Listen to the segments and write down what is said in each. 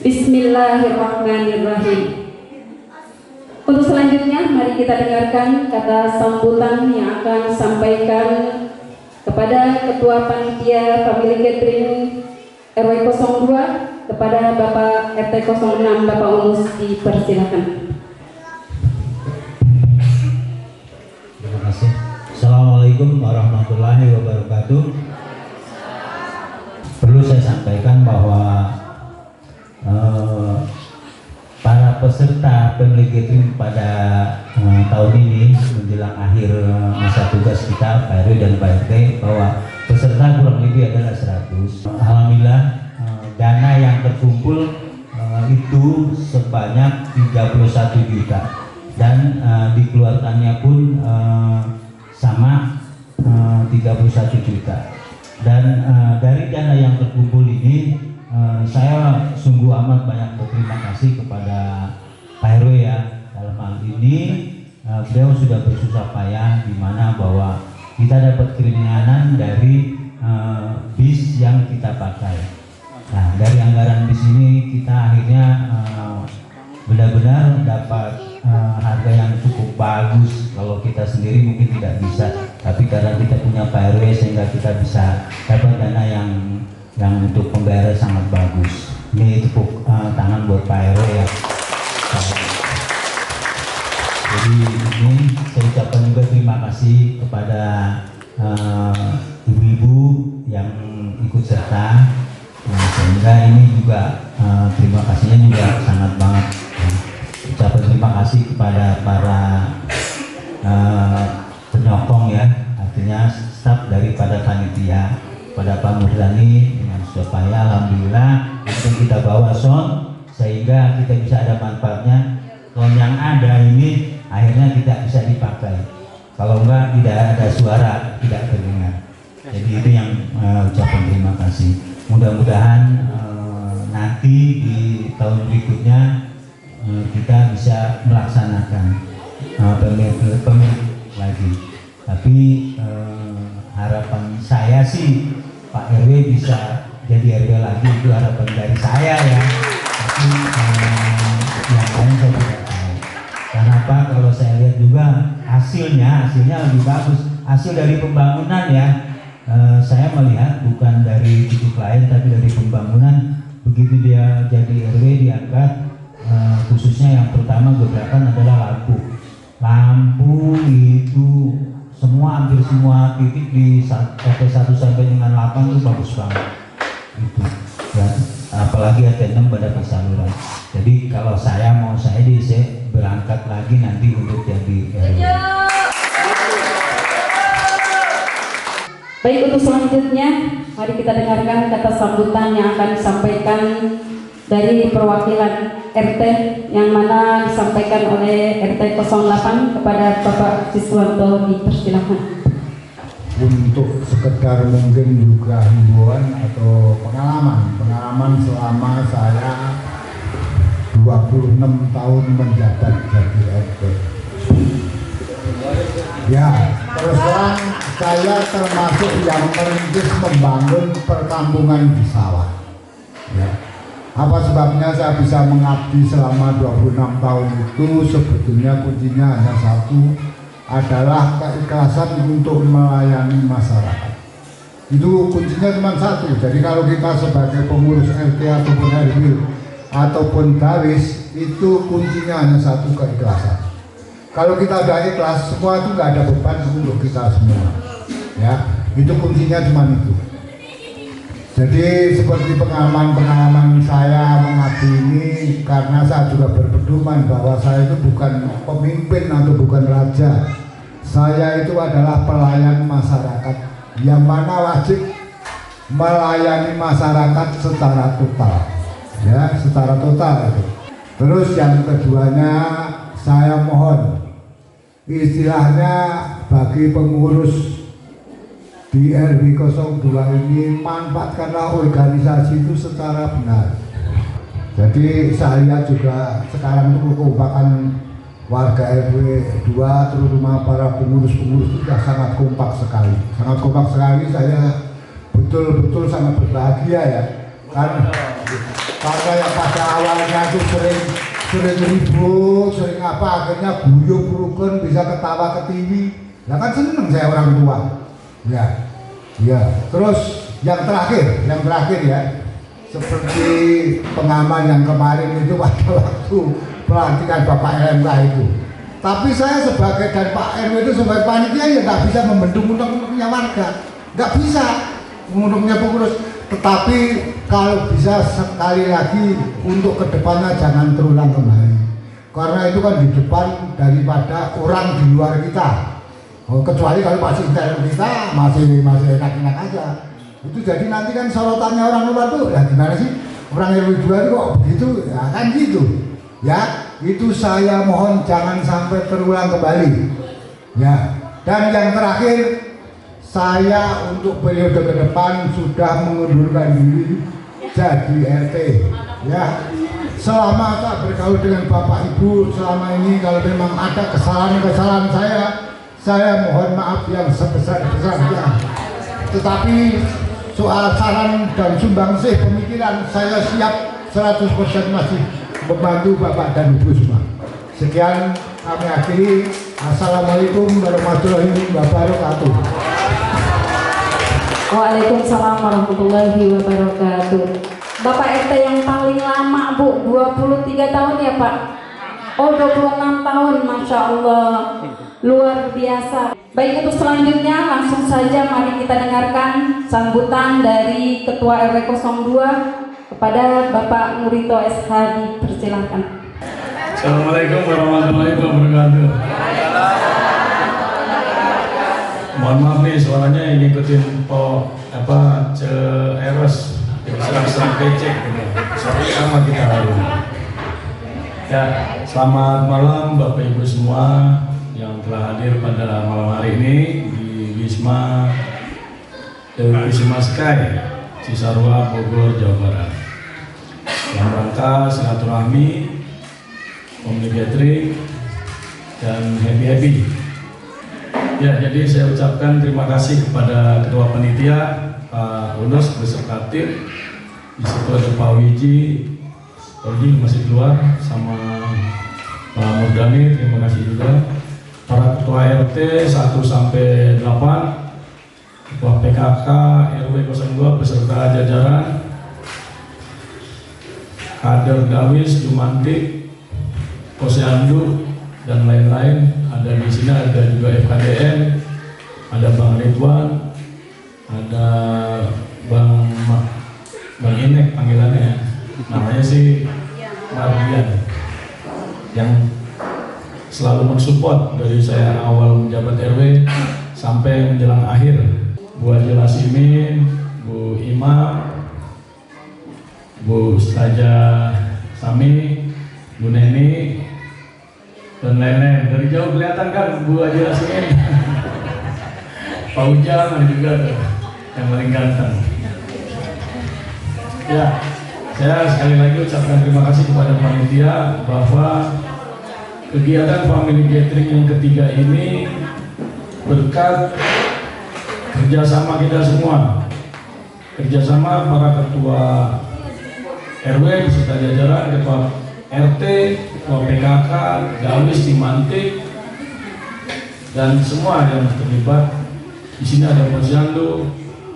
Bismillahirrahmanirrahim. Untuk selanjutnya, mari kita dengarkan kata sambutan yang akan disampaikan kepada Ketua Panitia Family Gathering RW 02 kepada Bapak RT 06 Bapak Unus, dipersilakan. Terima kasih. Assalamualaikum warahmatullahi wabarakatuh. Perlu saya sampaikan bahwa para peserta Family Gathering pada tahun ini menjelang akhir masa tugas kita Pak RW dan Pak RT, bahwa peserta kurang lebih adalah 100. Alhamdulillah dana yang terkumpul itu sebanyak 31 juta dan dikeluarkannya pun sama 31 juta. Dan dari dana yang terkumpul ini saya sungguh amat banyak berterima kasih kepada Pak RW ya. Dalam hal ini beliau sudah bersusah payah di mana bahwa kita dapat keringanan dari bis yang kita pakai. Nah, dari anggaran bis ini kita akhirnya benar-benar dapat harga yang cukup bagus. Kalau kita sendiri mungkin tidak bisa, tapi karena kita punya Pak RW sehingga kita bisa dapat dana yang untuk pembayaran sangat bagus. Ini tepuk tangan buat Pak RW ya. Jadi ini saya ucapkan juga terima kasih kepada ibu-ibu yang ikut serta. Sehingga ini juga terima kasihnya juga sangat banget. Ucapan terima kasih kepada para penyokong ya, artinya staf daripada panitia, pada Pak Murdani dengan supaya alhamdulillah itu kita bawa sound sehingga kita bisa ada manfaatnya. Sound yang ada ini akhirnya tidak bisa dipakai, kalau enggak tidak ada suara, tidak terdengar. Jadi itu yang ucapan terima kasih. Mudah-mudahan nanti di tahun berikutnya kita bisa melaksanakan pemilu lagi. Tapi harapan saya sih Pak RW bisa jadi RW lagi, itu harapan dari saya ya. Tapi yang lain saya tidak tahu. Kenapa? Kalau saya lihat juga hasilnya lebih bagus. Hasil dari pembangunan ya. Saya melihat bukan dari titik lain tapi dari pembangunan. Begitu dia jadi RW diangkat, khususnya yang pertama gebrakan adalah lampu itu hampir semua titik di RT 1 sampai dengan 8 itu bagus banget itu ya, apalagi RT 6 pada saluran. Jadi kalau saya berangkat lagi nanti untuk jadi RW. Baik, untuk selanjutnya mari kita dengarkan kata sambutan yang akan disampaikan dari perwakilan RT yang mana disampaikan oleh RT 08 kepada Bapak Siswanto, dipersilakan. Untuk sekedar mungkin juga himbauan atau pengalaman selama saya 26 tahun menjabat jadi RT. Ya, terus terang saya termasuk yang merintis membangun perkampungan di sawah. Ya. Apa sebabnya saya bisa mengabdi selama 26 tahun itu? Sebetulnya kuncinya hanya satu, adalah keikhlasan untuk melayani masyarakat. Itu kuncinya cuma satu. Jadi kalau kita sebagai pengurus RT ataupun RW ataupun dawis, itu kuncinya hanya satu, keikhlasan. Kalau kita udah ikhlas, semua itu nggak ada beban untuk kita semua. Ya, itu kuncinya cuma itu. Jadi seperti pengalaman saya mengabdi ini, karena saya juga berpedoman bahwa saya itu bukan pemimpin atau bukan raja. Saya itu adalah pelayan masyarakat yang mana wajib melayani masyarakat secara total. Ya, secara total itu. Terus yang keduanya, saya mohon istilahnya bagi pengurus di RW 02 ini, manfaatkanlah organisasi itu secara benar. Jadi saya juga sekarang itu merupakan warga RW 2, terutama para pengurus-pengurus itu sudah sangat kompak sekali. Sangat kompak sekali, saya betul-betul sangat berbahagia ya. Karena karena yang pada awalnya itu sering ribut, sering apa, akhirnya guyup rukun, bisa ketawa ketiwi. Nah kan seneng saya orang tua. Ya. Terus yang terakhir ya, seperti pengaman yang kemarin itu pada waktu pelantikan Bapak LMK itu. Tapi saya sebagai dan Pak RW itu sebagai panitia ya nggak bisa membentuk undang-undangnya warga, nggak bisa undang-undangnya pengurus. Tetapi kalau bisa sekali lagi untuk kedepannya jangan terulang kembali, karena itu kan di depan daripada orang di luar kita. Kecuali kalau masih dalam kita masih enak-enak aja. Itu jadi nanti kan sorotannya orang luar tuh, ya gimana sih orang RW 2 itu kok begitu, ya kan gitu. Ya, itu saya mohon jangan sampai terulang kembali. Ya, dan yang terakhir saya untuk periode ke depan sudah mengundurkan diri jadi RT. Ya, selama tak bergaul dengan Bapak Ibu selama ini, kalau memang ada kesalahan saya mohon maaf yang sebesar-besarnya. Tetapi soal saran dan sumbangsih pemikiran saya siap 100% masih membantu Bapak dan Ibu semua. Sekian kami akhiri. Assalamualaikum warahmatullahi wabarakatuh. Waalaikumsalam warahmatullahi wabarakatuh. Bapak RT yang paling lama Bu, 23 tahun ya Pak? Oh 26 tahun, Masya Allah. Luar biasa. Baik, untuk selanjutnya langsung saja mari kita dengarkan sambutan dari Ketua RW 02 kepada Bapak Nurito SH. Dipersilahkan. Assalamualaikum warahmatullahi wabarakatuh. Mohon maaf nih suaranya yang ngikutin Eros serang becek gitu. Sorry sama kita hari. Ya, selamat malam Bapak Ibu semua yang telah hadir pada malam hari ini di Wisma Sky Cisarua, Bogor, Jawa Barat. Dalam rangka silaturahmi, family gathering, dan happy. Ya, jadi saya ucapkan terima kasih kepada Ketua Panitia Pak Unus beserta tim. Di situ ada Pak Wiji masih keluar, sama Pak Murdani, terima kasih juga. Para Ketua RT 1 sampai 8, Ketua PKK RW 02 beserta jajaran, kader Dawis, Jumantik, Posyandu, dan lain-lain. Ada di sini, ada juga FKDN, ada Bang Ridwan, ada Bang Inek panggilannya, namanya sih Mardian, yang selalu mensupport dari saya awal menjabat RW sampai menjelang akhir. Bu Haji Lasimin, Bu Imam, Bu Ustazah Sami, Bu Neni, dan lain-lain. Dari jauh kelihatan kan Bu Haji Lasimin. Pak Ujang ada juga tuh, yang paling ganteng. Ya, saya sekali lagi ucapkan terima kasih kepada panitia bahwa kegiatan family gathering yang ketiga ini berkat kerjasama kita semua, kerjasama para ketua RW beserta jajaran, ketua RT, ketua PKK, Dawis, Timantik, dan semua yang terlibat. Di sini ada posyandu,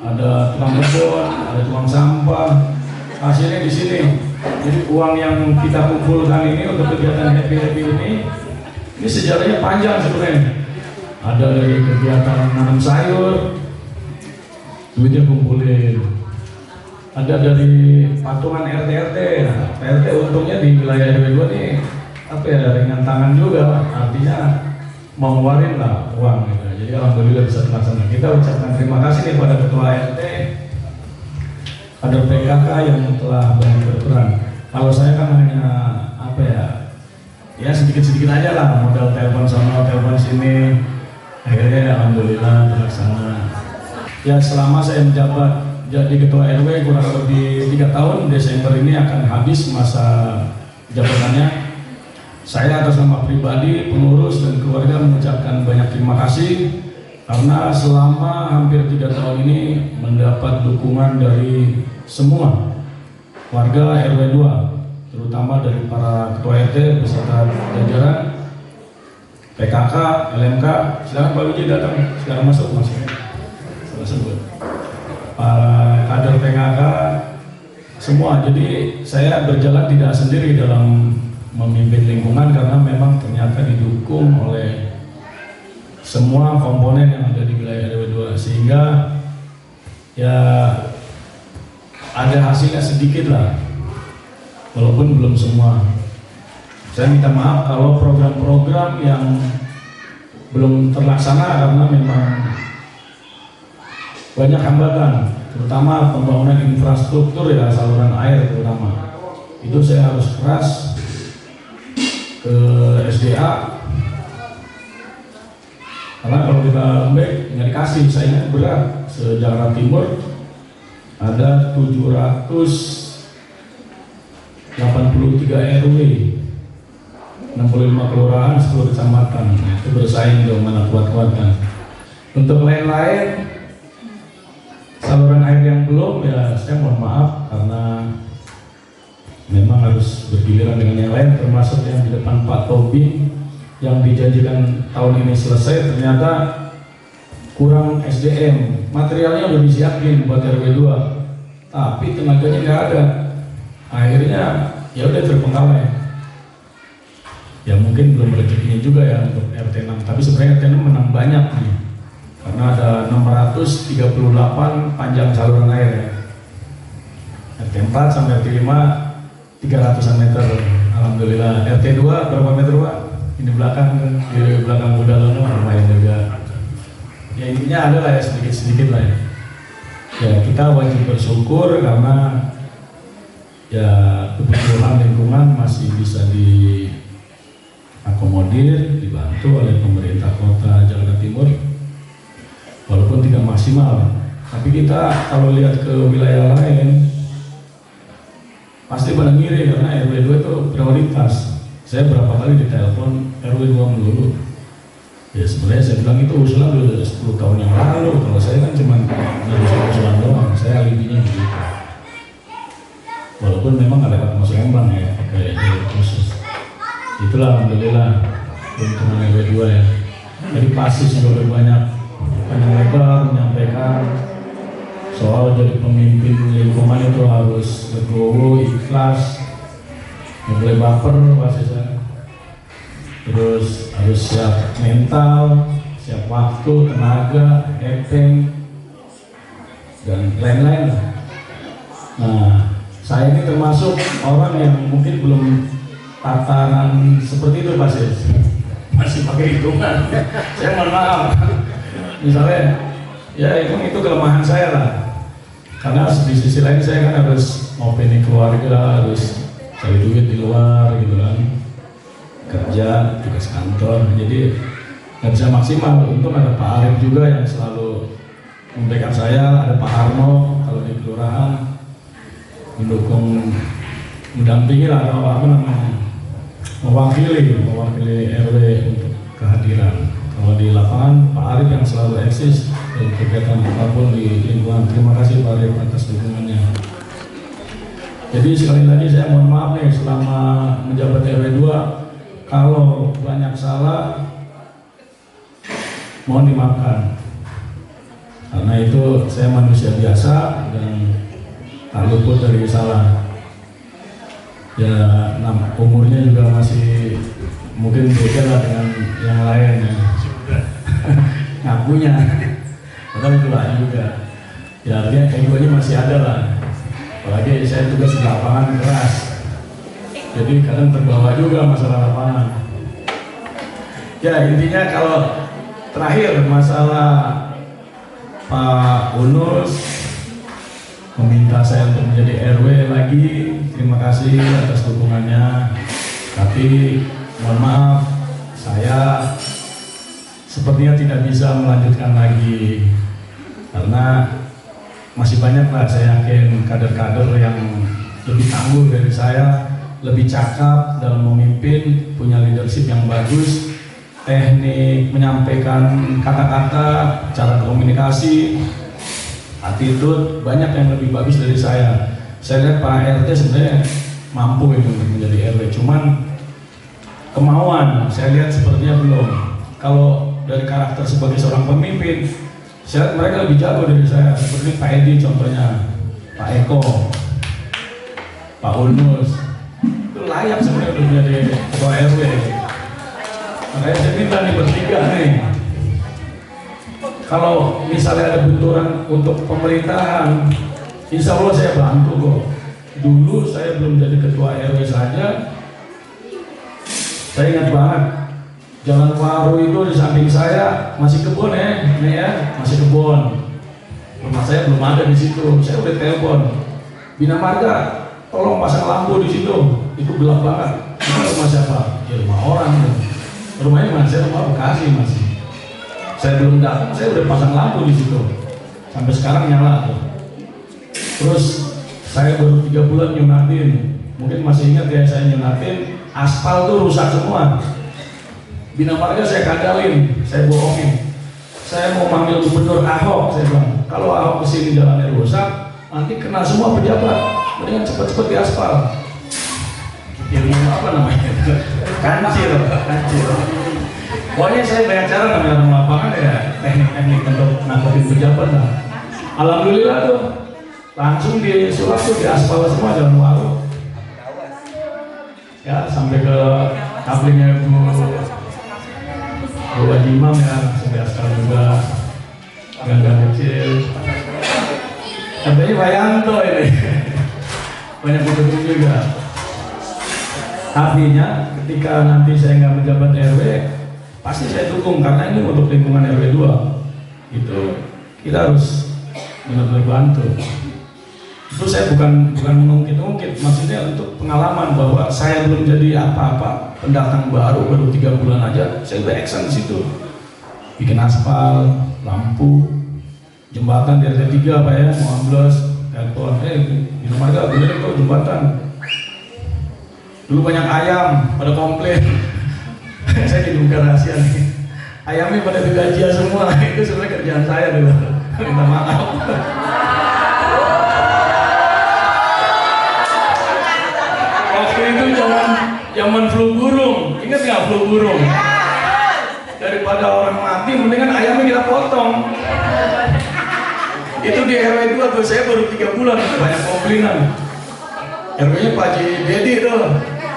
ada tukang kebun, ada tukang sampah. Hasilnya di sini. Jadi uang yang kita kumpulkan ini untuk kegiatan happy ini sejarahnya panjang sebenarnya. Ada dari kegiatan nanam sayur, duitnya kumpulin. Ada dari patungan RT. Nah, RT untungnya di wilayah RW 2 nih ringan tangan juga, artinya mau ngeluarin lah uang gitu. Jadi alhamdulillah bisa terlaksana. Kita ucapkan terima kasih nih pada ketua RT, ada PKK yang telah banyak berperan. Kalau saya kan hanya ya sedikit-sedikit aja lah, modal telepon sana, telepon sini. Akhirnya alhamdulillah terlaksana. Ya, selama saya menjabat jadi ketua RW kurang lebih 3 tahun, Desember ini akan habis masa jabatannya. Saya atas nama pribadi, pengurus, dan keluarga mengucapkan banyak terima kasih karena selama hampir 3 tahun ini mendapat dukungan dari semua warga RW 2, terutama dari para ketua RT beserta jajaran PKK, LMK. Silakan Pak Wiji datang, silakan masuk maksudnya. Salah sebut. Para kader PKK semua. Jadi saya berjalan tidak sendiri dalam memimpin lingkungan karena memang ternyata didukung oleh semua komponen yang ada di wilayah RW 2, sehingga ya ada hasilnya sedikit lah, walaupun belum semua. Saya minta maaf kalau program-program yang belum terlaksana karena memang banyak hambatan, terutama pembangunan infrastruktur ya, saluran air terutama. Itu saya harus keras ke SDA, karena kalau kita lembek nggak dikasih. Saya ingat berat se-Jakarta Timur ada 783 RW, 65 kelurahan, 10 kecamatan. Nah, itu bersaing dong mana kuat-kuatkan. Untuk lain-lain saluran air yang belum, ya saya mohon maaf karena memang harus bergiliran dengan yang lain, termasuk yang di depan Pak Tobing yang dijanjikan tahun ini selesai, ternyata kurang SDM. Materialnya udah disiapin buat RW 2, tapi tenaganya nggak ada. Akhirnya ya udah terpenggalai. Ya mungkin belum rezekinya juga ya untuk RT 6, tapi sebenarnya RT 6 menang banyak nih, karena ada 638 panjang saluran air ya. RT 4 sampai RT 5 300-an meter. Alhamdulillah. RT 2 berapa meter Pak? Ini di belakang Budalono lumayan juga. Ya intinya ada lah ya, sedikit-sedikit lah ya. Ya kita wajib bersyukur karena ya kebutuhan lingkungan masih bisa diakomodir, dibantu oleh pemerintah kota Jakarta Timur, walaupun tidak maksimal. Tapi kita kalau lihat ke wilayah lain pasti pada ngiri karena RW 2 itu prioritas. Saya berapa kali ditelepon RW 2 melulu. Ya sebenarnya saya bilang itu usulan udah 10 tahun yang lalu. Kalau saya kan cuma usulan doang, saya alibinya begitu. Walaupun memang ada kata masuk embang ya, pakai jalur khusus. Itulah alhamdulillah keuntungan RW 2 ya. Jadi pasis juga lebih banyak panjang lebar menyampaikan soal jadi pemimpin lingkungan itu harus legowo, ikhlas, nggak boleh baper basisnya. Terus harus siap mental, siap waktu, tenaga, efek, dan lain-lain. Nah, saya ini termasuk orang yang mungkin belum tataran seperti itu basis. Masih pakai hitungan. Saya mohon maaf. Misalnya, ya itu kelemahan saya lah. Karena di sisi lain saya kan harus ngopeni keluarga, harus cari duit di luar gitu kan, kerja, tugas kantor, jadi nggak bisa maksimal. Untung ada Pak Arif juga yang selalu membackup saya, ada Pak Arno kalau di kelurahan mendukung, mendampingi lah, atau apa namanya, mewakili RW untuk kehadiran. Kalau di lapangan Pak Arif yang selalu eksis dalam kegiatan apapun di lingkungan. Terima kasih Pak Arif atas dukungannya. Jadi sekali lagi saya mohon maaf nih, selama menjabat RW 2 kalau banyak salah mohon dimaafkan, karena itu saya manusia biasa dan tak luput dari salah. Ya umurnya juga masih mungkin beda lah dengan yang lain ya. Ngakunya padahal tua juga ya, artinya kehidupannya masih ada lah. Apalagi saya tugas di lapangan keras, jadi kadang terbawa juga masalah lapangan. Ya intinya kalau terakhir masalah Pak Unus meminta saya untuk menjadi RW lagi, terima kasih atas dukungannya. Tapi mohon maaf, saya sepertinya tidak bisa melanjutkan lagi karena masih banyak lah, saya yakin kader-kader yang lebih tangguh dari saya, lebih cakap dalam memimpin, punya leadership yang bagus, teknik menyampaikan kata-kata, cara komunikasi, attitude, banyak yang lebih bagus dari saya. saya lihat Pak RT sebenarnya mampu itu untuk menjadi RW, cuman kemauan saya lihat sepertinya belum. Kalau dari karakter sebagai seorang pemimpin, saya lihat mereka lebih jago dari saya, seperti Pak Edi contohnya, Pak Eko, Pak Unus, itu layak sebenarnya untuk menjadi ketua RW. Makanya saya minta nih bertiga nih, kalau misalnya ada benturan untuk pemerintahan, insya Allah saya bantu kok. Dulu saya belum jadi ketua RW saja, saya ingat banget, Jalan Waru itu di samping saya masih kebun ini ya, masih kebun. Rumah saya belum ada di situ, saya udah telepon Bina Marga, tolong pasang lampu di situ, itu gelap banget. Itu rumah siapa? Ya rumah orang. Rumahnya mana? Saya rumah Bekasi masih. Saya belum datang, saya udah pasang lampu di situ. Sampai sekarang nyala tuh. Terus saya baru 3 bulan nyunatin, mungkin masih ingat ya saya nyunatin, aspal tuh rusak semua. Bina Marga saya kadalin, saya bohongin. Saya mau manggil Gubernur Ahok, saya bilang, kalau Ahok kesini jalannya rusak, nanti kena semua pejabat, mendingan cepat-cepat diaspal. Ilmu apa namanya? Kancil. Pokoknya saya banyak cara namanya orang lapangan ya, teknik-teknik untuk nangkepin pejabat lah. Alhamdulillah tuh, langsung disulap tuh diaspal semua Jalan Waru. Ya sampai ke kaplingnya Bu Haji Imam ya, sampai aspal juga, gang-gang kecil. Katanya Wayanto ini, banyak betul juga. Artinya ketika nanti saya nggak menjabat RW, pasti saya dukung karena ini untuk lingkungan RW 2. Gitu, kita harus benar-benar bantu. Itu saya bukan mengungkit-ungkit, maksudnya untuk pengalaman bahwa saya belum jadi apa-apa, pendatang baru 3 bulan aja, saya udah action di situ, bikin aspal, lampu, jembatan di RT 3 Pak ya, mau ambles, telepon, di rumah Marga bener kok jembatan. Dulu banyak ayam pada komplain, saya jadi buka rahasia nih, ayamnya pada digaji semua, itu sebenarnya kerjaan saya dulu, minta maaf. Itu zaman flu burung, ingat nggak flu burung? Daripada orang mati, mendingan ayamnya kita potong. Itu di RW 2 tuh, saya baru 3 bulan, banyak komplainan. RW-nya Pak Haji Dedi tuh,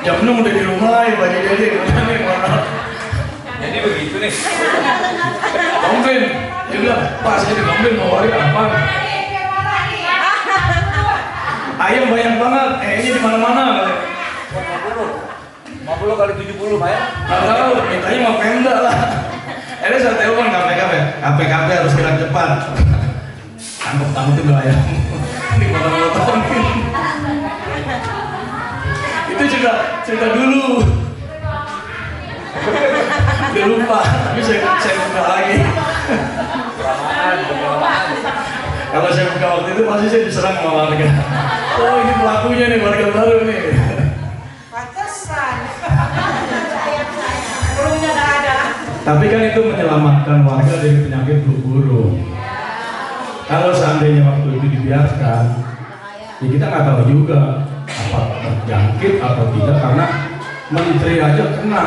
jam 6 udah di rumah ya Pak Haji Dedi. Jadi begitu nih. Komplain, dia bilang, Pak saya dikomplain mau waris apa? Ayam banyak banget, ini di mana-mana. 50 kali 70 Pak ya? Nggak tahu, mintanya mau Pemda lah. Ini saya telepon KPKP harus gerak cepat. Tangkap itu gak ya? Dipotong-potongin. Itu juga cerita dulu. Udah lupa, tapi saya buka lagi. Kalau saya buka waktu itu pasti saya diserang sama warga. Oh ini pelakunya nih, warga baru nih. Tapi kan itu menyelamatkan warga dari penyakit flu burung. Kalau seandainya waktu itu dibiarkan, ya kita nggak tahu juga apa terjangkit atau tidak, karena menteri aja kena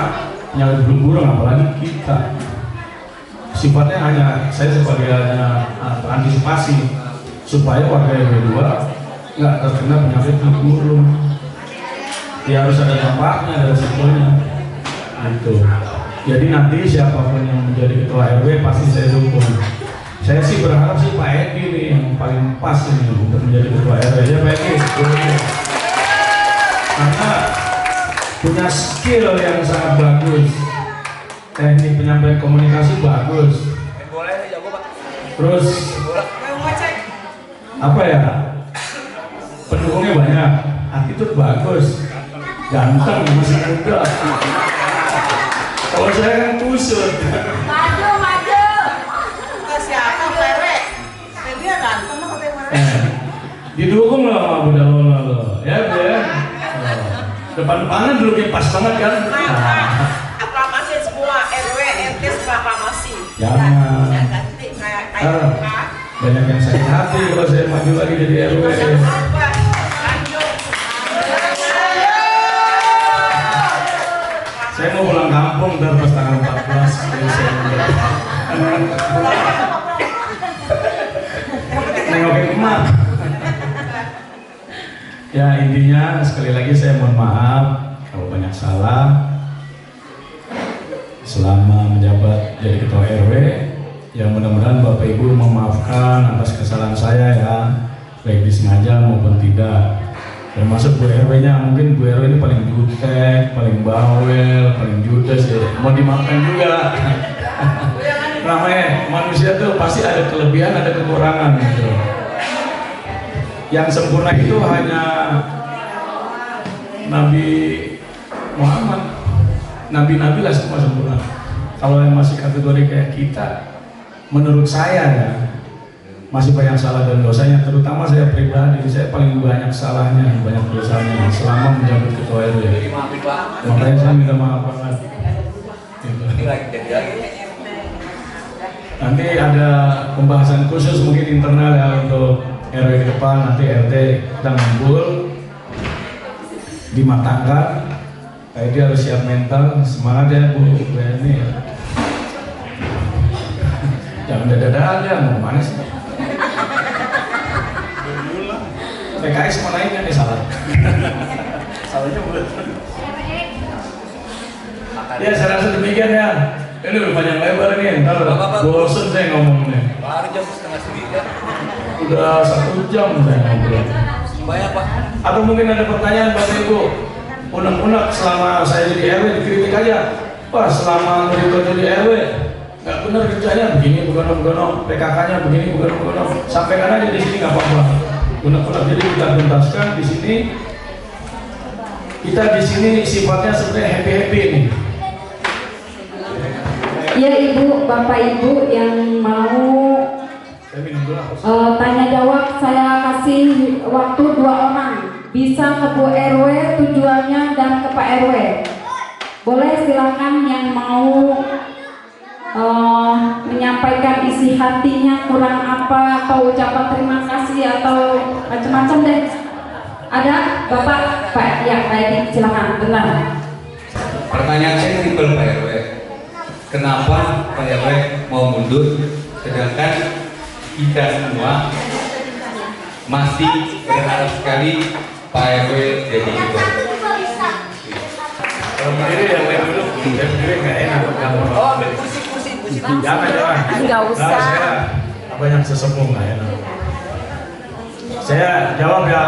penyakit flu burung, apalagi kita. Sifatnya hanya saya sebagai antisipasi supaya warga RW 2 nggak terkena penyakit flu burung. Ya harus ada dampaknya, ada resikonya. Gitu. Jadi nanti siapapun yang menjadi ketua RW pasti saya dukung. Saya sih berharap sih Pak Edi nih yang paling pas ini untuk menjadi ketua RW ya Pak Edi. Karena punya skill yang sangat bagus, teknik penyampaian komunikasi bagus. Boleh jago Pak. Terus apa ya? Pendukungnya banyak, attitude bagus, ganteng, masih muda. Kalau saya kan kusut. Maju. Siapa PW? Dia ganteng kok Didukung loh sama Bunda Lola loh. Ya Bu ya. Depan-depanan dulu kayak pas banget kan. Aklamasi semua RW RT aklamasi. Jangan. Ganti kayak Banyak yang sakit hati kalau saya maju lagi jadi RW. Saya mau pulang kampung terus tanggal 14 Desember. Nengokin emak. Ya intinya sekali lagi saya mohon maaf kalau banyak salah selama menjabat jadi ketua RW. Ya mudah-mudahan Bapak Ibu memaafkan atas kesalahan saya ya, baik disengaja maupun tidak. Termasuk Bu RW-nya, mungkin Bu RW ini paling jutek, paling bawel, paling judes ya, mau dimaafkan juga. Namanya manusia tuh pasti ada kelebihan, ada kekurangan gitu. Yang sempurna itu hanya Nabi Muhammad, nabi-nabi lah semua sempurna. Kalau yang masih kategori kayak kita, menurut saya ya masih banyak salah dan dosanya, terutama saya pribadi, saya paling banyak salahnya, banyak dosanya selama menjabat ketua RW. Makanya saya minta maaf banget. Gitu. Nanti ada pembahasan khusus mungkin internal ya untuk RW ke depan, nanti RT kita ngumpul dimatangkan. Kayak dia harus siap mental, semangat ya Bu ini ya. Jangan dada-dada aja, mau kemana sih? PKS mau naik kan salah. Salahnya buat. Ya saya rasa demikian ya. Ini udah panjang lebar nih, ntar bosen saya ngomongnya. Baru jam 8:30. Udah 1 jam saya ngobrol. Banyak Pak. Atau mungkin ada pertanyaan Bapak Ibu. Unek-unek selama saya jadi RW dikritik aja. Wah selama Nurito jadi RW nggak benar kerjanya begini bukan PKK-nya begini bukan. Sampaikan aja di sini nggak apa-apa. Unek-unek jadi kita tuntaskan di sini. Kita di sini sifatnya sebenarnya happy nih. Ya Ibu, Bapak Ibu yang mau tanya jawab, saya kasih waktu 2 orang. Bisa ke Bu RW tujuannya dan ke Pak RW. Boleh silakan yang mau menyampaikan isi hatinya kurang apa atau ucapan terima kasih atau macam-macam deh. Ada Bapak Pak ya Pak Edi, silakan benar. Pertanyaan saya simpel Pak RW. Kenapa Pak RW mau mundur sedangkan kita semua masih berharap sekali Pak RW jadi ketua? Kalau berdiri yang lain dulu, saya berdiri nggak enak kamu. Oh, ambil kursi. Jangan. Nggak usah. Nah, saya banyak sesepuh nggak enak. Saya jawab ya.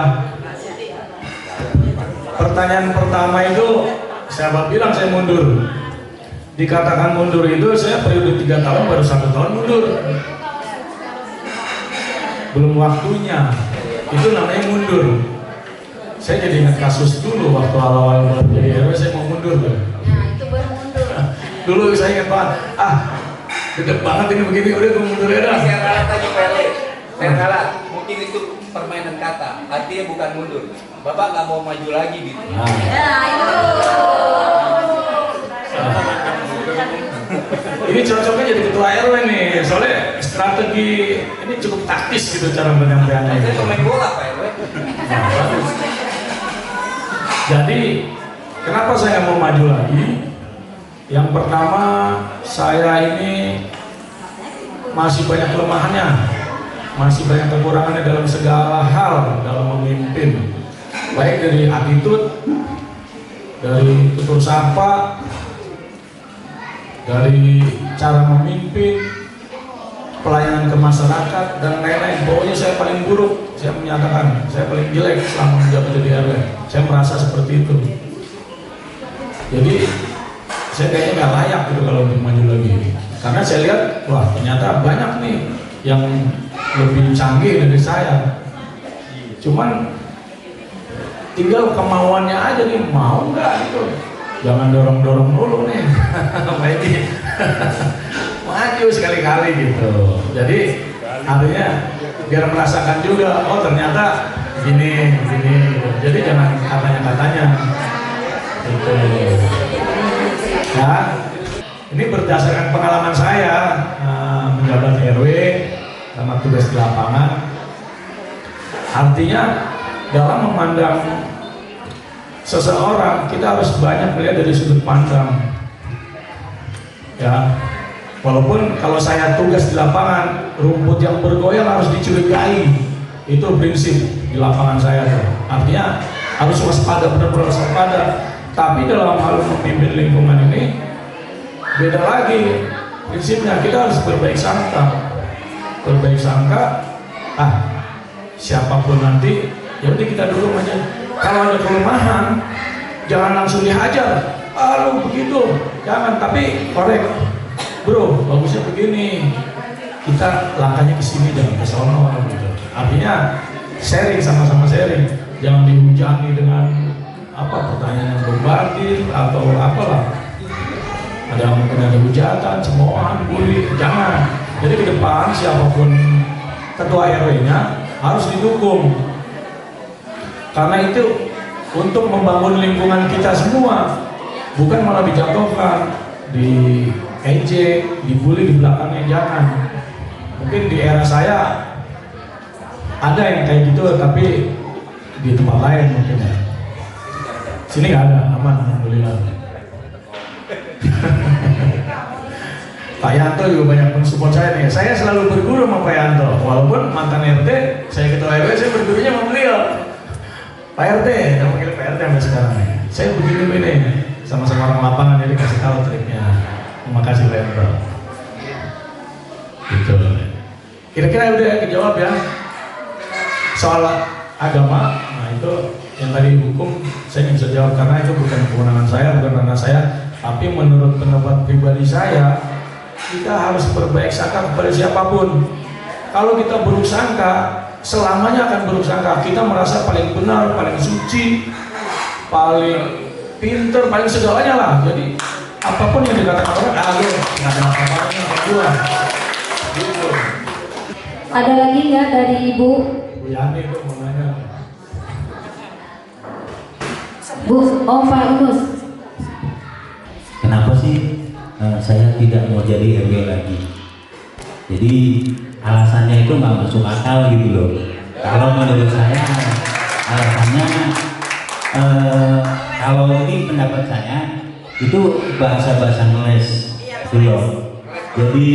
Pertanyaan pertama itu saya bilang saya mundur. Dikatakan mundur itu saya periode 3 tahun baru 1 tahun mundur. Belum waktunya. Itu namanya mundur. Saya jadi ingat kasus dulu waktu awal-awal baru jadi RW saya mau mundur tuh. Nah, itu baru mundur. Dulu saya ingat banget. Gede banget ini begini udah gue mundur ya dah. Saya kalah tadi Pak RW. Saya kalah. Mungkin itu permainan kata. Artinya bukan mundur. Bapak nggak mau maju lagi gitu. Nah, itu. Ini cocoknya jadi ketua RW nih, soalnya strategi ini cukup taktis gitu cara penyampaiannya. Saya pemain bola Pak RW. Jadi kenapa saya mau maju lagi? Yang pertama saya ini masih banyak kelemahannya, masih banyak kekurangannya dalam segala hal dalam memimpin, baik dari attitude, dari tutur sapa, dari cara memimpin, pelayanan ke masyarakat dan lain-lain. Pokoknya saya paling buruk, saya menyatakan saya paling jelek selama menjabat jadi RW. Saya merasa seperti itu. Jadi saya kayaknya nggak layak gitu kalau untuk maju lagi. Karena saya lihat, wah ternyata banyak nih yang lebih canggih dari saya. Cuman tinggal kemauannya aja nih, mau nggak gitu. Jangan dorong-dorong dulu nih. Baik. Maju sekali-kali gitu. Jadi artinya biar merasakan juga, oh ternyata gini. Jadi jangan katanya gitu. Ya, ini berdasarkan pengalaman saya menjabat RW sama tugas di lapangan. Artinya dalam memandang seseorang kita harus banyak melihat dari sudut pandang. Ya, walaupun kalau saya tugas di lapangan, rumput yang bergoyang harus dicurigai, itu prinsip di lapangan saya tuh. Artinya harus waspada, benar-benar waspada. Tapi dalam hal memimpin lingkungan ini beda lagi prinsipnya. Kita harus berbaik sangka, siapapun nanti ya udah kita dulu aja. Kalau ada kelemahan jangan langsung dihajar, lu begitu, jangan, tapi korek, bro, bagusnya begini, kita langkahnya ke sini, jangan ke sono gitu. Artinya sharing, sama-sama sharing, jangan dihujani dengan pertanyaan yang bombardir atau apalah, ada mungkin ada hujatan, cemoohan, bully, jangan. Jadi ke depan siapapun ketua RW-nya harus didukung, karena itu untuk membangun lingkungan kita semua, bukan malah dijatuhkan, di ejek, dibully di belakangnya, jangan. Mungkin di era saya ada yang kayak gitu, tapi di tempat lain mungkin ya. Sini nggak ada, aman, alhamdulillah. Pak Yanto juga banyak mensupport saya nih. Saya selalu berguru sama Pak Yanto, walaupun mantan RT, saya ketua RW, saya bergurunya sama beliau. Pak RT, kita panggil Pak RT sampai sekarang nih. Saya begini, sama-sama orang lapangan, jadi kasih tahu triknya. Terima kasih Pak Yanto. Gitu. Kira-kira udah dijawab ya. Soal agama, nah itu yang tadi hukum saya nggak bisa jawab karena itu bukan kewenangan saya, bukan ranah saya. Tapi menurut pendapat pribadi saya, kita harus berbaik sangka kepada siapapun. Kalau kita buruk sangka, selamanya akan buruk sangka. Kita merasa paling benar, paling suci, paling pinter, paling segalanya lah. Jadi apapun yang dikatakan orang, nggak ada apa-apanya berdua. Gitu. Ada lagi nggak dari Ibu? Bu Yani itu mau nanya. Bu, Pak Unus. Kenapa sih saya tidak mau jadi RW lagi? Jadi alasannya itu nggak masuk akal gitu loh. Kalau menurut saya alasannya kalau ini pendapat saya itu bahasa ngeles gitu loh. Jadi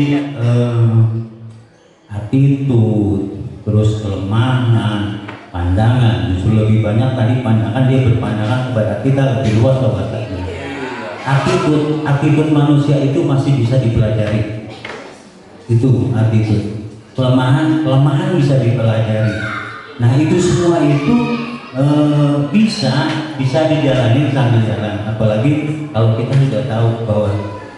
attitude, terus kelemahan, pandangan, justru lebih banyak tadi pandangan, dia berpandangan kepada kita lebih luas loh katanya. Attitude manusia itu masih bisa dipelajari. Itu attitude. Kelemahan bisa dipelajari. Nah itu semua itu bisa dijalani sambil jalan. Apalagi kalau kita sudah tahu bahwa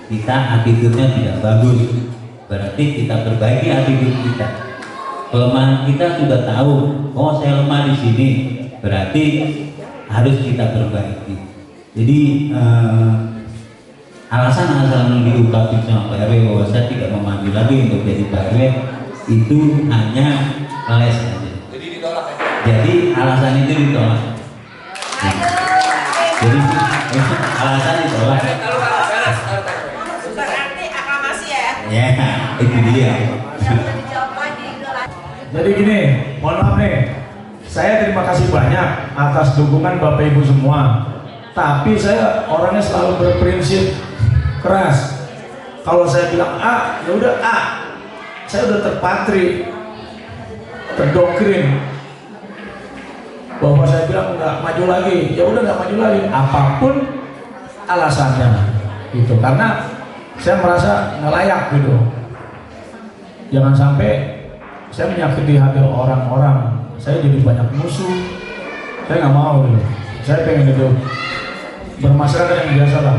kita attitude-nya tidak bagus, berarti kita perbaiki attitude kita. Kelemahan kita sudah tahu, oh saya lemah di sini, berarti harus kita perbaiki. Jadi alasan-alasan yang diungkapkan sama Pak RW bahwa saya tidak memanggil lagi untuk jadi Pak RW itu hanya les saja. Jadi ditolak ya? Jadi alasan itu ditolak. Jadi alasan ditolak. Berarti aklamasi ya? Ya, itu dia. Dijawab lagi. Jadi gini, mohon maaf nih, saya terima kasih banyak atas dukungan Bapak Ibu semua. Tapi saya orangnya selalu berprinsip keras. Kalau saya bilang A, ya udah A. Saya udah terpatri, terdoktrin bahwa saya bilang nggak maju lagi, ya udah nggak maju lagi. Apapun alasannya, gitu. Karena saya merasa nggak layak gitu. Jangan sampai saya menyakiti hati orang-orang. Saya jadi banyak musuh. Saya nggak mau gitu. Saya pengen itu bermasyarakat yang biasa lah.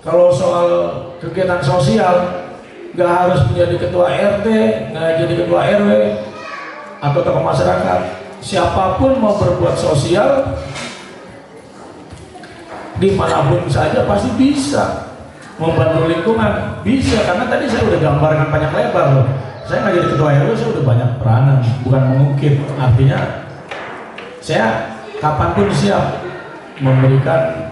Kalau soal kegiatan sosial, nggak harus menjadi ketua RT, nggak jadi ketua RW atau tokoh masyarakat. Siapapun mau berbuat sosial dimanapun saja pasti bisa membantu lingkungan, bisa. Karena tadi saya udah gambarkan panjang lebar loh. Saya nggak jadi ketua RW, saya udah banyak peranan, bukan mengukir. Artinya saya kapanpun siap memberikan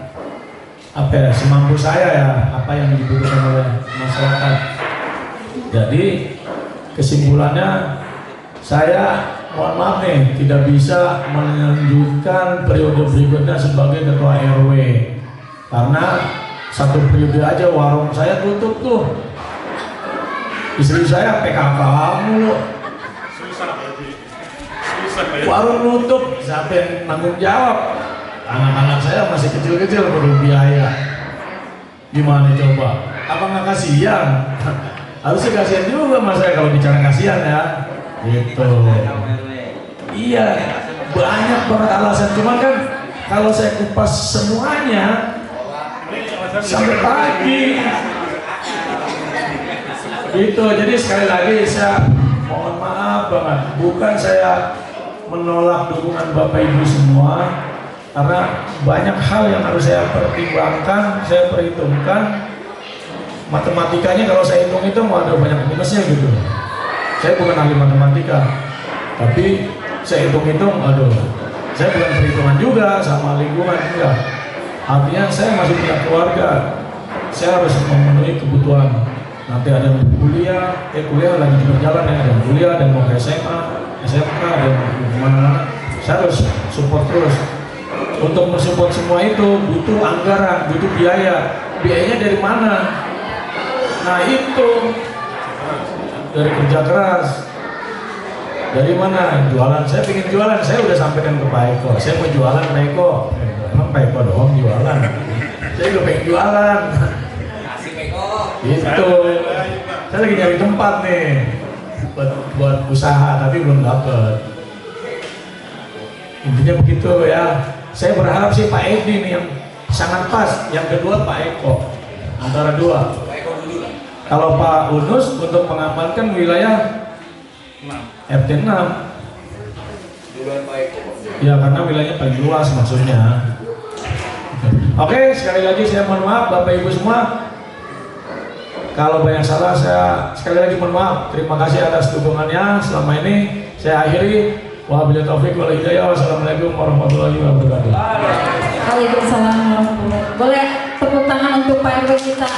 apa ya, semampu saya ya, apa yang dibutuhkan oleh masyarakat. Jadi kesimpulannya saya mohon maaf nih, tidak bisa melanjutkan periode berikutnya sebagai ketua RW karena satu periode aja warung saya tutup tuh. Istri saya PKK mulu. Warung nutup, siapa yang tanggung jawab? Anak-anak saya masih kecil-kecil perlu biaya. Gimana coba? Apa nggak kasihan? Harusnya kasihan juga mas saya kalau bicara kasihan ya. Gitu. Iya, banyak banget alasan. Cuman kan kalau saya kupas semuanya sampai pagi. Gitu. Jadi sekali lagi saya mohon maaf banget. Bukan saya menolak dukungan Bapak Ibu semua, karena banyak hal yang harus saya pertimbangkan, saya perhitungkan. Matematikanya kalau saya hitung-hitung ada banyak minusnya gitu. Saya bukan ahli matematika, tapi saya hitung-hitung, aduh, saya bukan perhitungan juga sama lingkungan juga. Artinya saya masih punya keluarga, saya harus memenuhi kebutuhan. Nanti ada yang kuliah, kuliah lagi berjalan ya, ada yang kuliah, ada yang mau ke SMA, SMK, ada yang mau kemana-mana. Saya harus support terus. Untuk mensupport semua itu butuh anggaran, butuh biaya. Biayanya dari mana? Nah itu dari kerja keras. Dari mana? Jualan. Saya ingin jualan. Saya udah sampaikan ke Pak Eko. Saya mau jualan Pak Eko. Emang Pak Eko doang jualan. Saya juga pengen jualan. Gitu. Saya lagi nyari tempat nih buat usaha, tapi belum dapet. Intinya begitu ya. Saya berharap sih Pak Edi nih yang sangat pas. Yang kedua Pak Eko. Antara dua. Kalau Pak Unus untuk mengamankan wilayah RT 6. Ya karena wilayahnya paling luas maksudnya. Oke, sekali lagi saya mohon maaf Bapak Ibu semua. Kalau banyak salah saya sekali lagi mohon maaf. Terima kasih atas dukungannya selama ini. Saya akhiri. Wabillahi taufiq wal hidayah. Wassalamualaikum warahmatullahi wabarakatuh. Waalaikumsalam warahmatullahi wabarakatuh. Boleh tepuk tangan untuk Pak RW kita.